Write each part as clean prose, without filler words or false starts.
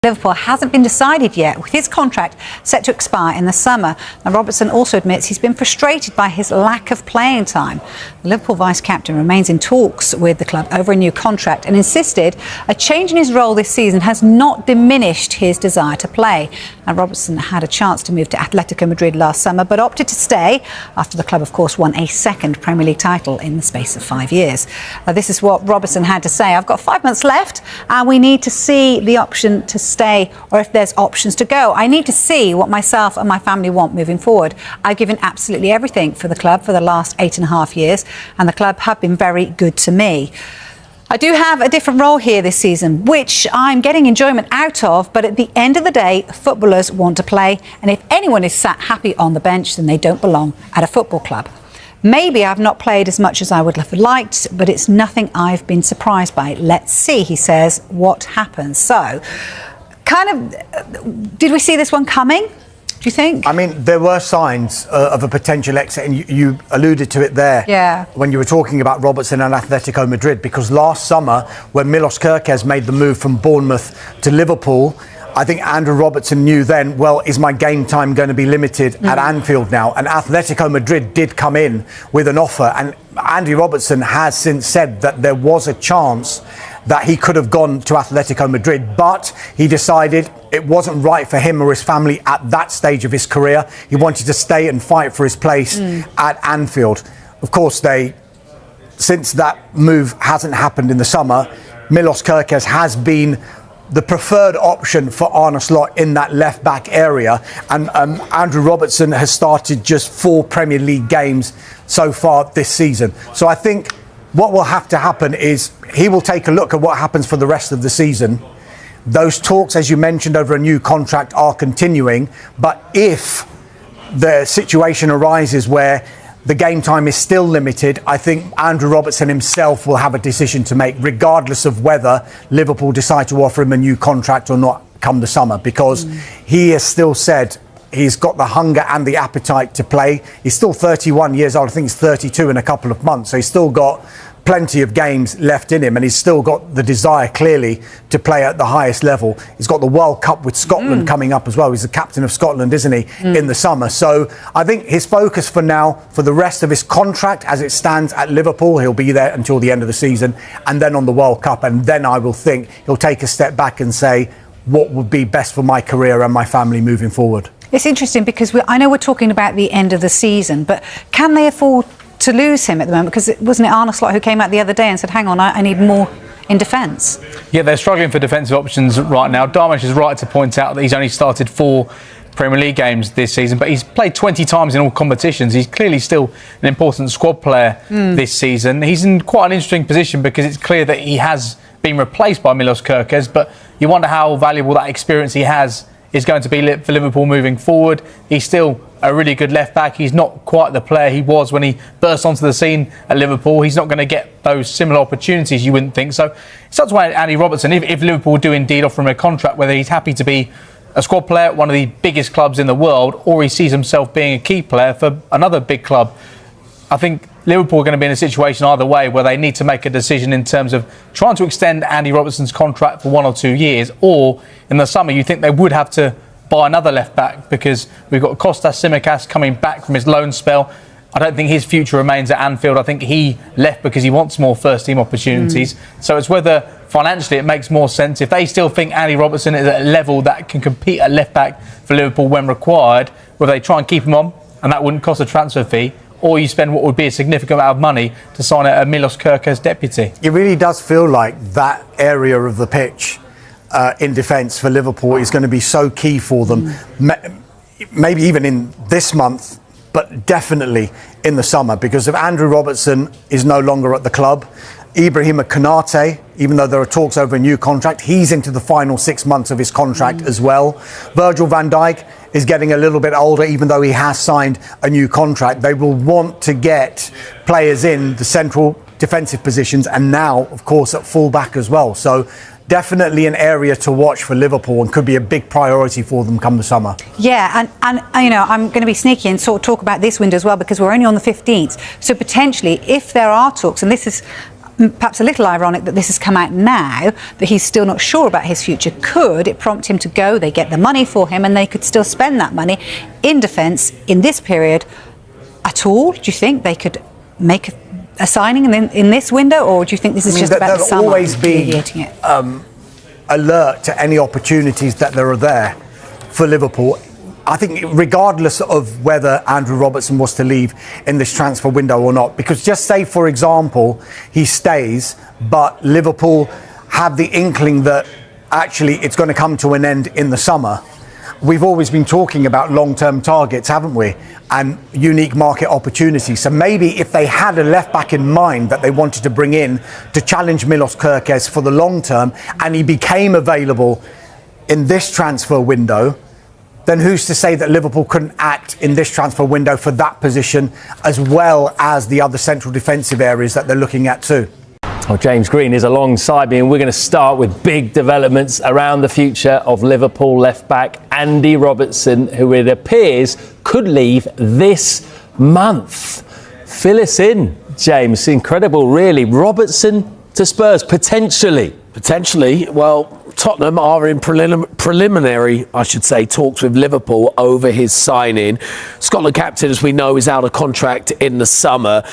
Liverpool hasn't been decided yet, with his contract set to expire in the summer. Now, Robertson also admits he's been frustrated by his lack of playing time. The Liverpool vice-captain remains in talks with the club over a new contract and insisted a change in his role this season has not diminished his desire to play. Now, Robertson had a chance to move to Atletico Madrid last summer, but opted to stay after the club, of course, won a second Premier League title in the space of 5 years. This is what Robertson had to say. I've got 5 months left and we need to see the option to stay, or if there's options to go. I need to see what myself and my family want moving forward. I've given absolutely everything for the club for the last 8.5 years, and the club have been very good to me. I do have a different role here this season, which I'm getting enjoyment out of, but at the end of the day, footballers want to play, and if anyone is sat happy on the bench, then they don't belong at a football club. Maybe I've not played as much as I would have liked, but it's nothing I've been surprised by. Let's see, he says, what happens. So, did we see this one coming, do you think? I mean, there were signs of a potential exit, and you alluded to it there when you were talking about Robertson and Atletico Madrid, because last summer, when Milos Kerkez made the move from Bournemouth to Liverpool, I think Andrew Robertson knew then, well, is my game time going to be limited at Anfield now? And Atletico Madrid did come in with an offer, and Andy Robertson has since said that there was a chance that he could have gone to Atletico Madrid, but he decided it wasn't right for him or his family at that stage of his career. He wanted to stay and fight for his place at Anfield. Of course, since that move hasn't happened in the summer, Milos Kerkez has been the preferred option for Arne Slot in that left-back area. And Andrew Robertson has started just 4 Premier League games so far this season. So I think what will have to happen is he will take a look at what happens for the rest of the season. Those talks, as you mentioned, over a new contract are continuing. But if the situation arises where the game time is still limited, I think Andrew Robertson himself will have a decision to make, regardless of whether Liverpool decide to offer him a new contract or not come the summer, because he has still said he's got the hunger and the appetite to play. He's still 31 years old. I think he's 32 in a couple of months. So he's still got plenty of games left in him, and he's still got the desire clearly to play at the highest level. He's got the World Cup with Scotland coming up as well. He's the captain of Scotland, isn't he, in the summer? So I think his focus for now, for the rest of his contract as it stands at Liverpool, he'll be there until the end of the season, and then on the World Cup, and then I will think he'll take a step back and say, what would be best for my career and my family moving forward? It's interesting because I know we're talking about the end of the season, but can they afford to lose him at the moment? Because wasn't it Arne Slot who came out the other day and said, hang on, I need more in defence? Yeah, they're struggling for defensive options right now. Darmish is right to point out that he's only started 4 Premier League games this season, but he's played 20 times in all competitions. He's clearly still an important squad player this season. He's in quite an interesting position because it's clear that he has been replaced by Milos Kerkez, but you wonder how valuable that experience he has is going to be for Liverpool moving forward. He's still a really good left-back. He's not quite the player he was when he burst onto the scene at Liverpool. He's not going to get those similar opportunities, you wouldn't think. So it's up to Andy Robertson, if Liverpool do indeed offer him a contract, whether he's happy to be a squad player at one of the biggest clubs in the world, or he sees himself being a key player for another big club. I think Liverpool are going to be in a situation either way where they need to make a decision in terms of trying to extend Andy Robertson's contract for 1 or 2 years, or in the summer you think they would have to buy another left-back, because we've got Kostas Tsimikas coming back from his loan spell. I don't think his future remains at Anfield. I think he left because he wants more first-team opportunities. So it's whether financially it makes more sense. If they still think Andy Robertson is at a level that can compete at left-back for Liverpool when required, whether they try and keep him on, and that wouldn't cost a transfer fee, or you spend what would be a significant amount of money to sign a Milos Kerkez deputy. It really does feel like that area of the pitch in defence for Liverpool is going to be so key for them. Maybe even in this month, but definitely in the summer, because if Andrew Robertson is no longer at the club, Ibrahima Konate, even though there are talks over a new contract, he's into the final 6 months of his contract as well. Virgil van Dijk is getting a little bit older, even though he has signed a new contract. They will want to get players in the central defensive positions, and now, of course, at full-back as well. So definitely an area to watch for Liverpool, and could be a big priority for them come the summer. Yeah, and you know, I'm going to be sneaky and sort of talk about this window as well, because we're only on the 15th. So potentially, if there are talks, and this is perhaps a little ironic that this has come out now, that he's still not sure about his future. Could it prompt him to go? They get the money for him and they could still spend that money in defence in this period at all? Do you think they could make a signing in this window, or do you think this is just about the summer? There'll always be alert to any opportunities that there are there for Liverpool. I think regardless of whether Andrew Robertson was to leave in this transfer window or not, because just say, for example, he stays, but Liverpool have the inkling that actually it's going to come to an end in the summer. We've always been talking about long-term targets, haven't we? And unique market opportunities. So maybe if they had a left-back in mind that they wanted to bring in to challenge Milos Kerkez for the long term, and he became available in this transfer window, then who's to say that Liverpool couldn't act in this transfer window for that position as well as the other central defensive areas that they're looking at too? Well, James Green is alongside me, and we're going to start with big developments around the future of Liverpool left-back Andy Robertson, who it appears could leave this month. Fill us in, James. Incredible, really. Robertson to Spurs, potentially. Potentially. Well, Tottenham are in preliminary, I should say, talks with Liverpool over his signing. Scotland captain, as we know, is out of contract in the summer.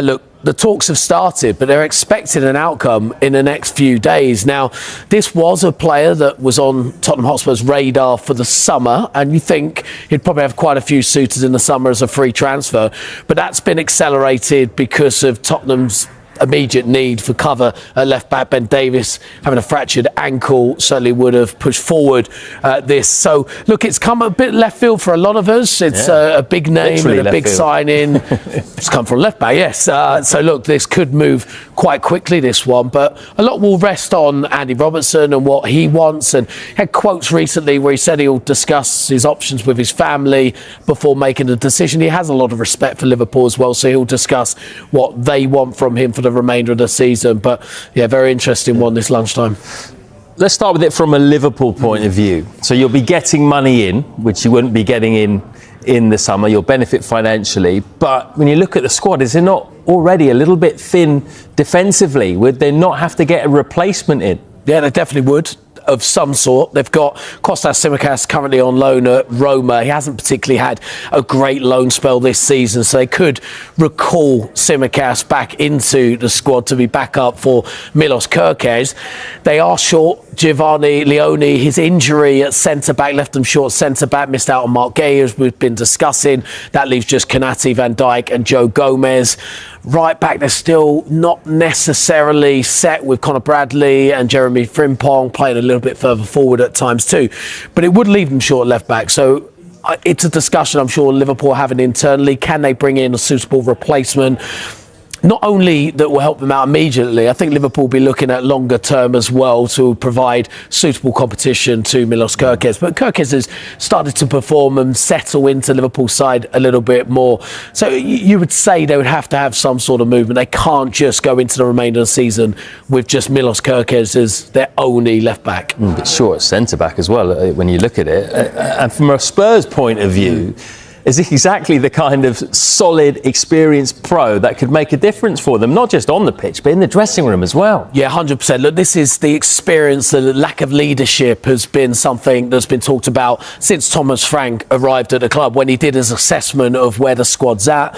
Look, the talks have started, but they're expecting an outcome in the next few days. Now, this was a player that was on Tottenham Hotspur's radar for the summer, and you think he'd probably have quite a few suitors in the summer as a free transfer. But that's been accelerated because of Tottenham's immediate need for cover at left back. Ben Davies having a fractured ankle certainly would have pushed forward this. So look, it's come a bit left field for a lot of us. It's a big name, literally, and a big signing. It's come from left back, yes. So look, this could move quite quickly, this one, but a lot will rest on Andy Robertson and what he wants. And he had quotes recently where he said he'll discuss his options with his family before making a decision. He has a lot of respect for Liverpool as well, so he'll discuss what they want from him for the remainder of the season. But yeah, very interesting one this lunchtime. Let's start with it from a Liverpool point of view. So you'll be getting money in, which you wouldn't be getting in the summer. You'll benefit financially. But when you look at the squad, is it not already a little bit thin defensively? Would they not have to get a replacement in? Yeah, they definitely would, of some sort. They've got Kostas Tsimikas currently on loan at Roma. He hasn't particularly had a great loan spell this season, so they could recall Tsimikas back into the squad to be back up for Milos Kerkez. They are short Giovanni Leone. His injury at centre-back left them short centre-back, missed out on Mark Gay, as we've been discussing. That leaves just Konate, Van Dijk and Joe Gomez. Right back, they're still not necessarily set with Conor Bradley and Jeremy Frimpong playing a little bit further forward at times too. But it would leave them short left back. So it's a discussion I'm sure Liverpool are having internally. Can they bring in a suitable replacement? Not only that will help them out immediately, I think Liverpool will be looking at longer term as well to provide suitable competition to Milos Kerkez. But Kerkez has started to perform and settle into Liverpool's side a little bit more. So you would say they would have to have some sort of movement. They can't just go into the remainder of the season with just Milos Kerkez as their only left back. But short at centre back as well when you look at it. And from a Spurs point of view, is exactly the kind of solid, experienced pro that could make a difference for them, not just on the pitch, but in the dressing room as well. Yeah, 100%. Look, this is the experience. The lack of leadership has been something that's been talked about since Thomas Frank arrived at the club. When he did his assessment of where the squad's at,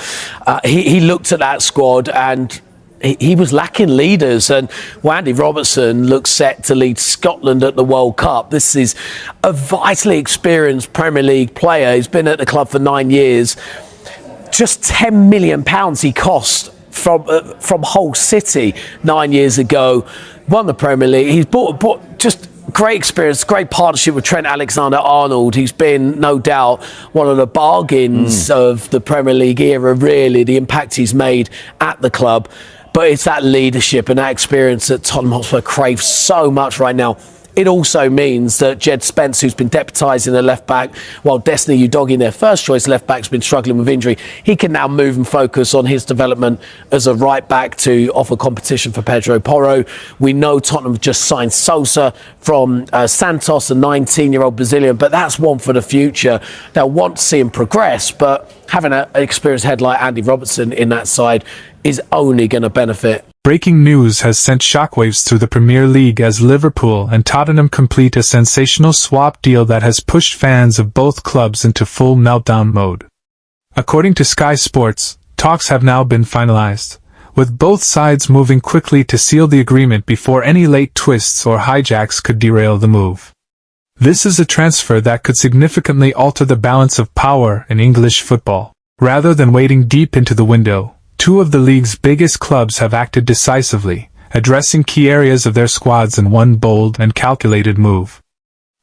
he looked at that squad and he was lacking leaders. And Andy Robertson looks set to lead Scotland at the World Cup. This is a vitally experienced Premier League player. He's been at the club for 9 years. Just £10 million he cost from Hull City 9 years ago. Won the Premier League. He's bought just great experience, great partnership with Trent Alexander-Arnold. He's been, no doubt, one of the bargains of the Premier League era, really, the impact he's made at the club. But it's that leadership and that experience that Tottenham Hotspur craves so much right now. It also means that Jed Spence, who's been deputising the left-back, while Destiny Udogie, their first-choice left-back, has been struggling with injury, he can now move and focus on his development as a right-back to offer competition for Pedro Porro. We know Tottenham just signed Sosa from Santos, a 19-year-old Brazilian, but that's one for the future. They'll want to see him progress, but having an experienced head like Andy Robertson in that side is only going to benefit. breaking news has sent shockwaves through the Premier League as Liverpool and Tottenham complete a sensational swap deal that has pushed fans of both clubs into full meltdown mode. According to Sky Sports, talks have now been finalized, with both sides moving quickly to seal the agreement before any late twists or hijacks could derail the move. This is a transfer that could significantly alter the balance of power in English football. Rather than wading deep into the window, two of the league's biggest clubs have acted decisively, addressing key areas of their squads in one bold and calculated move.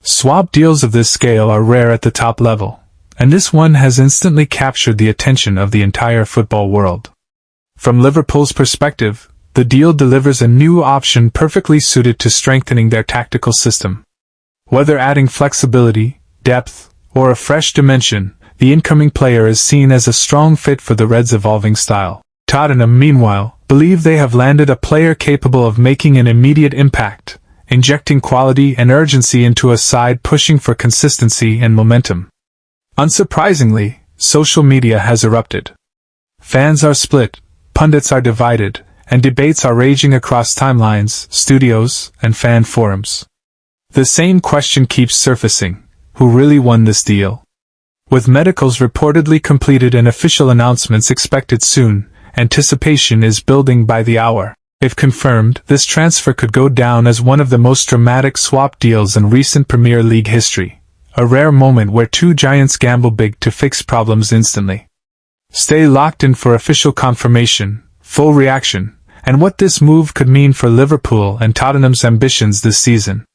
Swap deals of this scale are rare at the top level, and this one has instantly captured the attention of the entire football world. From Liverpool's perspective, the deal delivers a new option perfectly suited to strengthening their tactical system. Whether adding flexibility, depth, or a fresh dimension, the incoming player is seen as a strong fit for the Reds' evolving style. Tottenham, meanwhile, believe they have landed a player capable of making an immediate impact, injecting quality and urgency into a side pushing for consistency and momentum. Unsurprisingly, social media has erupted. Fans are split, pundits are divided, and debates are raging across timelines, studios, and fan forums. The same question keeps surfacing: who really won this deal? With medicals reportedly completed and official announcements expected soon, anticipation is building by the hour. If confirmed, this transfer could go down as one of the most dramatic swap deals in recent Premier League history, a rare moment where two giants gamble big to fix problems instantly. Stay locked in for official confirmation, full reaction, and what this move could mean for Liverpool and Tottenham's ambitions this season.